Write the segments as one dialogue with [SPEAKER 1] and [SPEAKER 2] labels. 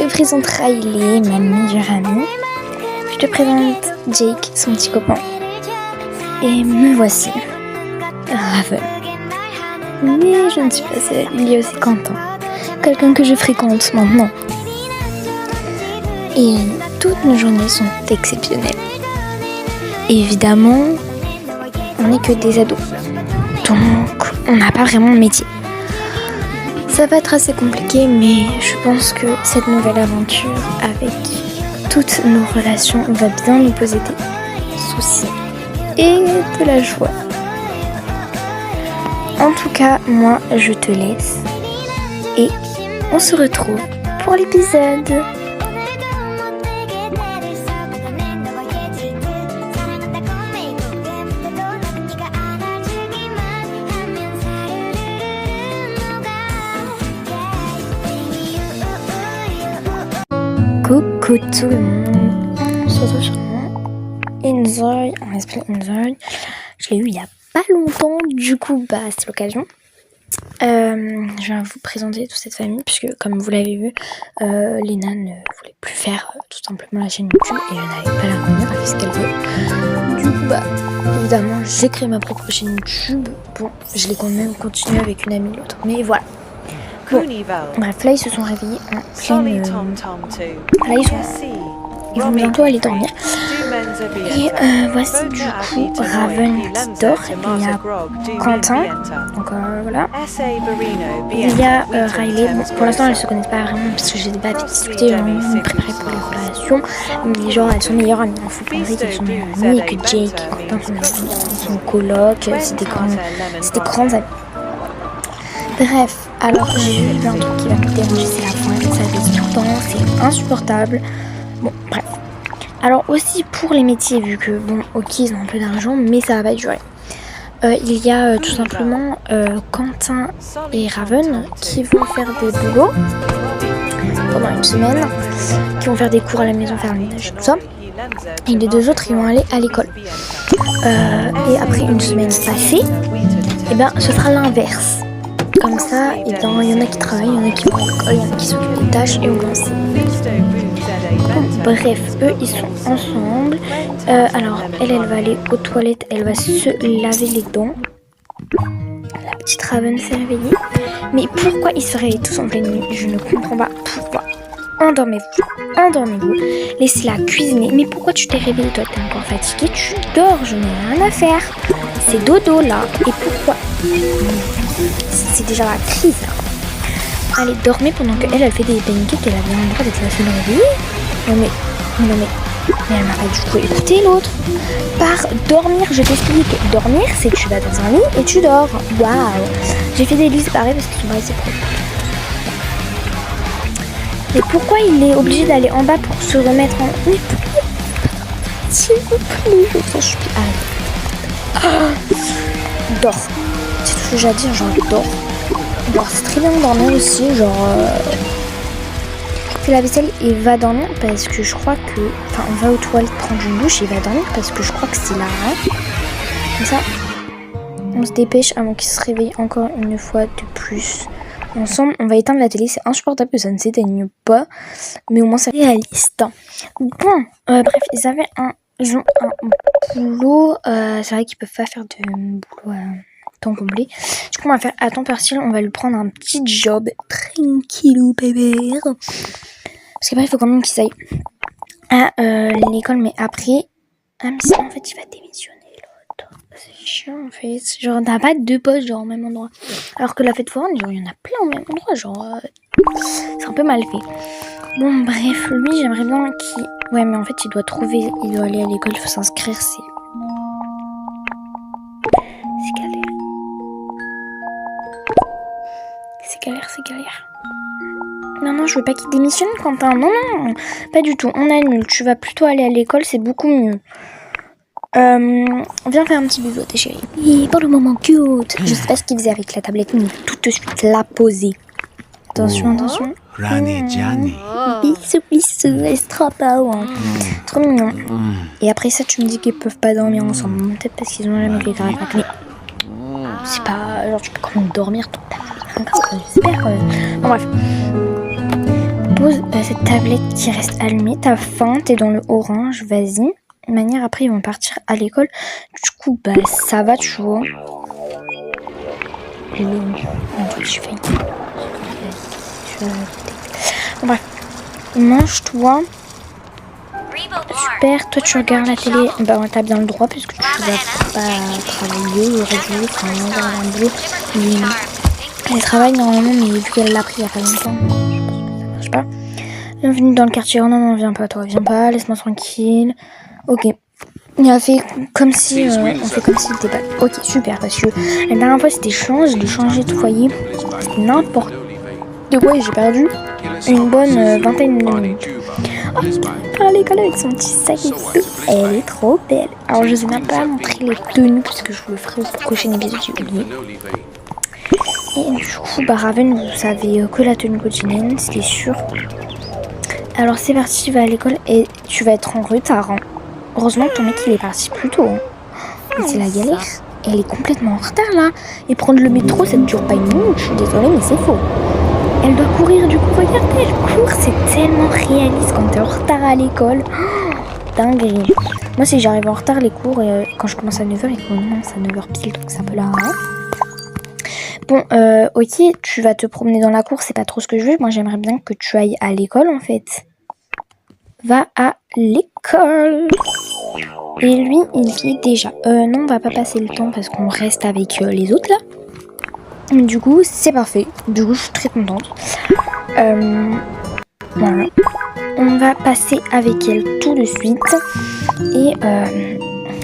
[SPEAKER 1] te présente Riley, ma meilleure amie. Je te présente Jake, son petit copain. Et me voici, Raven. Mais je ne suis pas seule, il y a aussi Quentin, quelqu'un que je fréquente maintenant. Et toutes nos journées sont exceptionnelles. Et évidemment, on n'est que des ados, donc on n'a pas vraiment de métier. Ça va être assez compliqué, mais je pense que cette nouvelle aventure avec toutes nos relations va bien nous poser des soucis et de la joie. En tout cas, moi je te laisse et on se retrouve pour l'épisode. Coucou tout le monde, on se retrouve sur Enjoy, on espère Enjoy. Je l'ai eu il y a pas longtemps, du coup c'est l'occasion. Je vais vous présenter toute cette famille puisque comme vous l'avez vu, Léna ne voulait plus faire tout simplement la chaîne YouTube et je n'avais pas la revenir, elle fait ce qu'elle veut. Du coup évidemment j'ai créé ma propre chaîne YouTube. Bon, je l'ai quand même continué avec une amie l'autre, mais voilà. Bon, bref, là ils se sont réveillés en pleine... Là ils vont bientôt aller dormir. Et voici du coup Raven qui dort. Il y a Quentin, donc voilà. Il y a Riley. Bon, pour l'instant elles se connaissent pas vraiment parce que j'ai pas discuté, on me préparait pour les relations. Mais genre elles sont meilleures amies. Il faut penser qu'elles sont meilleures amies et que Jake et Quentin sont son coloc. C'est des grands amis. Bref, alors j'ai vu un truc qui va me déranger, c'est la fin, ça baisse tout le temps, c'est insupportable. Bon, bref. Alors aussi pour les métiers, vu que bon, ok, ils ont un peu d'argent, mais ça va pas durer. Il y a tout simplement Quentin et Raven qui vont faire des boulots pendant une semaine, qui vont faire des cours à la maison, faire le ménage et tout ça. Et les deux autres, ils vont aller à l'école. Et après une semaine passée, ce sera l'inverse. Comme ça, il y en a qui travaillent, il y en a qui vont à l'école, il y en a qui s'occupent des tâches et on lance. Bref, eux ils sont ensemble. Alors elle va aller aux toilettes, elle va se laver les dents. La petite Raven s'est réveillée. Mais pourquoi ils se réveillent tous en pleine nuit? Je ne comprends pas pourquoi. Endormez-vous, laissez-la cuisiner. Mais pourquoi tu t'es réveillée? Toi t'es encore fatiguée, tu dors, je n'ai rien à faire. C'est dodo là. Et pourquoi? C'est déjà la crise là. Allez, dormez pendant qu'elle fait des pancakes, elle a bien le droit d'être la seule réveillée. Non mais elle m'a pas du tout écouté l'autre. Par dormir, je t'explique. Dormir, c'est que tu vas dans un lit et tu dors. Waouh. J'ai fait des lits séparés parce qu'ils sont pas assez propres. Mais pourquoi il est obligé d'aller en bas pour se remettre en... Mais pourquoi? S'il vous plaît, je suis... Dors. C'est tout ce que j'ai à dire, genre dors. Dors, c'est très bien de dormir aussi, genre... Fais la vaisselle et va dormir parce que je crois que... Enfin, on va aux toilettes prendre une douche et va dormir parce que je crois que c'est là. Comme ça, on se dépêche avant qu'il se réveille encore une fois de plus. Ensemble, on va éteindre la télé, c'est insupportable que ça ne s'éteigne pas, mais au moins c'est réaliste. Bon, bref, ils ont un boulot, c'est vrai qu'ils peuvent pas faire de boulot à temps complet. Du coup, on va faire à temps partiel, on va lui prendre un petit job tranquillou bébé. Parce qu'après, il faut quand même qu'ils aillent à l'école, mais après... Ah, mais en fait, il va démissionner. C'est chiant en fait, genre t'as pas deux postes genre au même endroit. Alors que la fête foraine, genre il y en a plein au même endroit, genre c'est un peu mal fait. Bon bref, lui j'aimerais bien qu'il... Ouais mais en fait il doit aller à l'école, il faut s'inscrire, c'est galère. Non, je veux pas qu'il démissionne Quentin, non, pas du tout, on annule, tu vas plutôt aller à l'école, c'est beaucoup mieux. Viens faire un petit bisou à tes chéris. Et pour le moment cute. Je sais pas ce qu'il faisait avec la tablette, mais tout de suite la poser. Attention. Bisous, elle se trop beau, hein. Trop mignon. Et après ça, tu me dis qu'ils peuvent pas dormir ensemble. Peut-être parce qu'ils ont jamais fait grave. Mais c'est pas... Genre, tu peux quand même dormir toute ta vie. J'espère. Bon, bref. pose cette tablette qui reste allumée. T'as faim, t'es dans le orange, vas-y. De manière, après, ils vont partir à l'école. Du coup, bah, ça va, tu vois. Je fais... Bon, bref. Mange-toi. Super, toi tu regardes la télé, bah t'as bien le droit puisque tu vas pas travailler aujourd'hui, enfin non, dans un boulot. Elle travaille normalement, mais vu qu'elle l'a pris il y a pas longtemps, ça marche pas. Bienvenue dans le quartier. Oh non, non, viens pas, toi, viens pas, laisse-moi tranquille. Ok. Il a fait comme si, on fait comme s'il était pas. Ok, super, parce que la dernière fois c'était chiant, je l'ai changé de foyer. C'était n'importe quoi et j'ai perdu une bonne vingtaine de minutes. Oh, elle part à l'école avec son petit sac et tout. Elle est trop belle. Alors je sais même pas montrer les tenues parce que je vous le ferai au prochain épisode, j'ai oublié. Et du coup, bah Raven, vous savez que la tenue quotidienne, c'était sûr. Alors c'est parti, tu vas à l'école et tu vas être en retard. Hein. Heureusement que ton mec il est parti plus tôt. Hein. Mais c'est la galère. Elle est complètement en retard là. Et prendre le métro, ça ne dure pas une minute. Je suis désolée, mais c'est faux. Elle doit courir du coup, regardez, elle court, c'est tellement réaliste quand t'es en retard à l'école. Oh, dinguerie. Moi si j'arrive en retard les cours, quand je commence à 9h et qu'on commence à 9h pile, donc c'est un peu là. Hein. Bon, ok, tu vas te promener dans la cour, c'est pas trop ce que je veux. Moi j'aimerais bien que tu ailles à l'école en fait. Va à l'école. Et lui, il dit déjà, non, on va pas passer le temps parce qu'on reste avec les autres là. Du coup, c'est parfait. Du coup, je suis très contente. Voilà. On va passer avec elle tout de suite. Et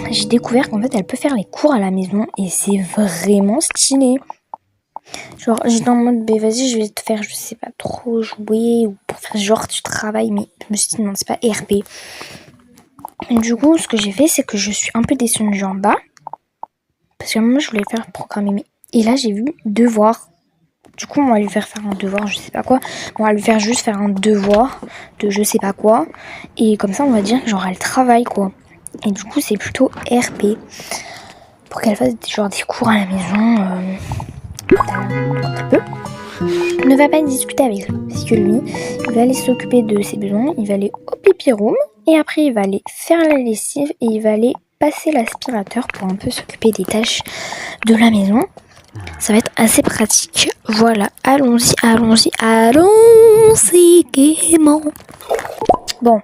[SPEAKER 1] j'ai découvert qu'en fait, elle peut faire les cours à la maison. Et c'est vraiment stylé. Genre, j'étais en mode, bah, vas-y, je vais te faire, je sais pas trop, jouer. Ou pour faire genre, tu travailles. Mais je me suis dit, non, c'est pas RP. Et du coup, ce que j'ai fait, c'est que je suis un peu descendue en bas. Parce que moi, je voulais faire programmer mes... Et là, j'ai vu devoir. Du coup, on va lui faire un devoir, je sais pas quoi. On va lui faire juste faire un devoir de je sais pas quoi. Et comme ça, on va dire que genre elle travaille quoi. Et du coup, c'est plutôt RP. Pour qu'elle fasse genre des cours à la maison. Quand elle peut. Ne va pas discuter avec lui. Parce que lui, il va aller s'occuper de ses besoins. Il va aller au pipi room. Et après, il va aller faire la lessive. Et il va aller passer l'aspirateur pour un peu s'occuper des tâches de la maison. Ça va être assez pratique. Voilà, allons-y gaiement. Bon.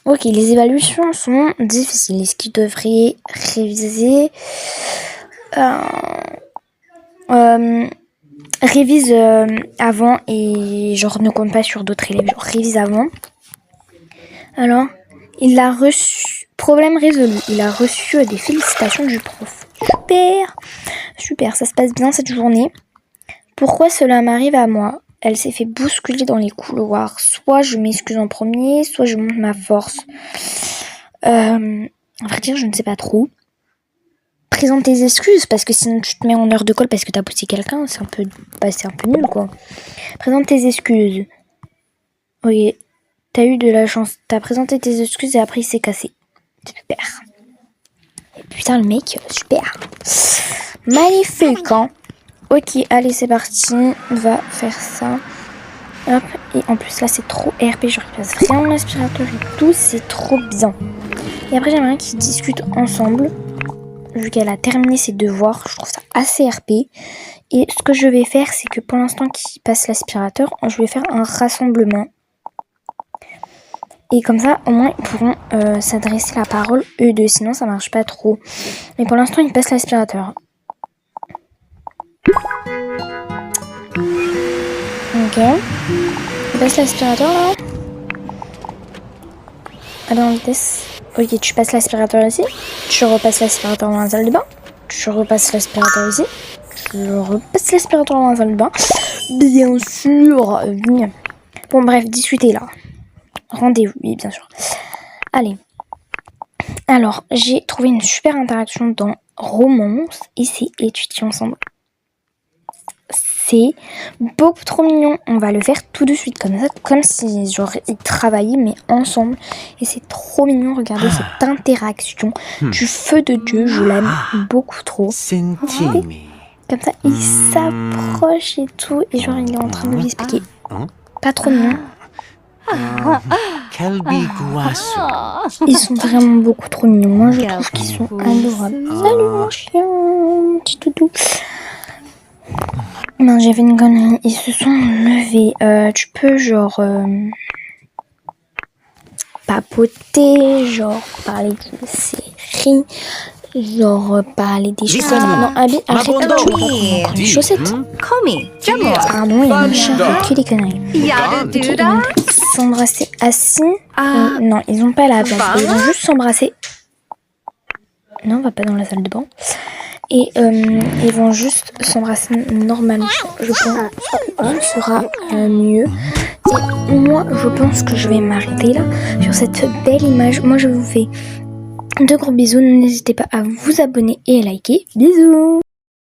[SPEAKER 1] Ok, les évaluations sont difficiles. Est-ce qu'il devrait réviser révise avant et genre ne compte pas sur d'autres élèves. Genre révise avant. Alors, il a reçu... Problème résolu. Il a reçu des félicitations du prof. Super. Super, ça se passe bien cette journée. Pourquoi cela m'arrive à moi? Elle s'est fait bousculer dans les couloirs. Soit je m'excuse en premier, soit je montre ma force. À vrai dire, je ne sais pas trop. Présente tes excuses, parce que sinon tu te mets en heure de colle parce que t'as poussé quelqu'un. C'est un peu nul, quoi. Présente tes excuses. Oui, t'as eu de la chance. T'as présenté tes excuses et après il s'est cassé. Super. Et putain, le mec, super. Magnifique, hein. Ok, allez, c'est parti. On va faire ça. Hop. Et en plus, là, c'est trop RP. Je replace vraiment l'aspirateur et tout. C'est trop bien. Et après, j'aimerais qu'ils discutent ensemble. Vu qu'elle a terminé ses devoirs, je trouve ça assez RP. Et ce que je vais faire, c'est que pour l'instant qu'ils passent l'aspirateur, je vais faire un rassemblement. Et comme ça, au moins, ils pourront s'adresser la parole, eux deux. Sinon, ça marche pas trop. Mais pour l'instant, ils passent l'aspirateur. Ok. Ils passent l'aspirateur, là. Allez, en vitesse. Ok, tu passes l'aspirateur ici. Tu repasses l'aspirateur dans la salle de bain. Tu repasses l'aspirateur ici. Tu repasses l'aspirateur dans la salle de bain. Bien sûr. Bon, bref, discutez, là. Rendez-vous, oui, bien sûr. Allez. Alors, j'ai trouvé une super interaction dans Romance et c'est étudier ensemble. C'est beaucoup trop mignon. On va le faire tout de suite comme ça, comme si genre ils travaillaient mais ensemble. Et c'est trop mignon. Regardez cette interaction du feu de Dieu. Je l'aime beaucoup trop.
[SPEAKER 2] Sentimi.
[SPEAKER 1] Comme ça, il s'approche et tout. Et genre, il est en train de lui expliquer. Pas trop mignon. Ils sont vraiment beaucoup trop mignons. Moi, je trouve qu'ils sont adorables. Salut mon chien, petit toutou. Non, j'ai fait une connerie. Ils se sont levés. Tu peux genre papoter, genre parler d'une série, genre parler des choses. Non, arrête, tu vas pas comprendre les chaussettes. Pardon, il y a un chat qui des conneries. Ok, ils vont s'embrasser assis. Non, ils ont pas la place. Ils vont juste s'embrasser. Non, on va pas dans la salle de bain. Et ils vont juste s'embrasser normalement. Je pense que ce sera mieux. Et moi, je pense que je vais m'arrêter là sur cette belle image. Moi, je vous fais de gros bisous. N'hésitez pas à vous abonner et à liker. Bisous!